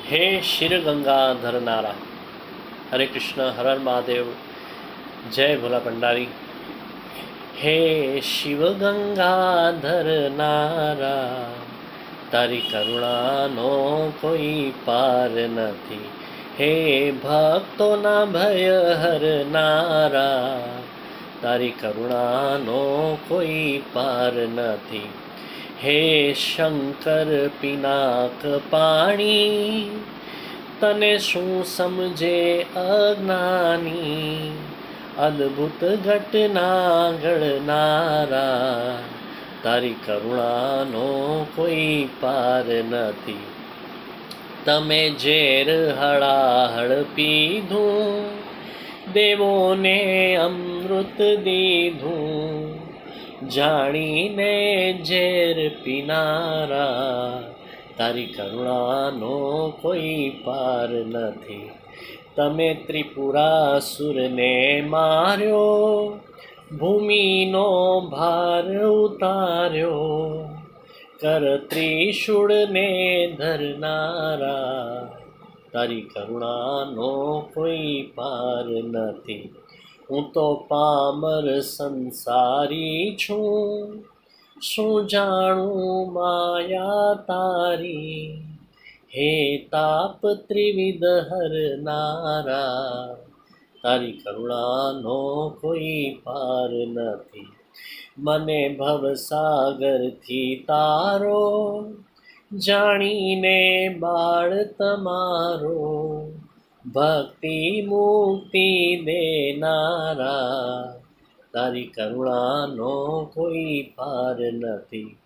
हे शिर गंगाधर नारा। हरे कृष्ण, हर हर महादेव, जय भोला भंडारी। हे शिव गंगाधर नारा, तारी करुणानो कोई पार નથી। हे ભક્તોના ભય હરનારા, તારી કરુણાનો કોઈ પાર નથી। हे शंकर पिनाक पाणी, तने શું સમજે અજ્ઞાની। અદ્ભુત ઘટના ઘડનારા, તારી કરુણાનો કોઈ પાર નથી। તમે ઝેર હળાહળ પીધું, દેવોને અમૃત દીધું। જાણીને ઝેર પીનારા, તારી કરુણાનો કોઈ પાર નથી। તમે ત્રિપુરાસુરને માર્યો, ભૂમિનો ભાર ઉતાર્યો। કર ત્રિશૂળને ધરનારા, તારી કરુણાનો કોઈ પાર નથી। હું તો પામર સંસારી છું, શું જાણું માયા તારી। હે તાપ ત્રિવિધ હરનારા, તારી કરુણાનો કોઈ પાર નથી। મને ભવસાગરથી તારો, જાણીને બાળ તમારો। ભક્તિ મુક્તિ દેનારા, તારી કરુણાનો કોઈ પાર નથી।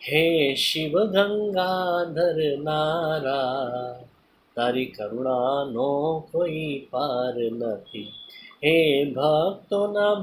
હે શિવ ગંગાધર નારા, તારી કરુણાનો કોઈ પાર નથી। હે ભક્તોના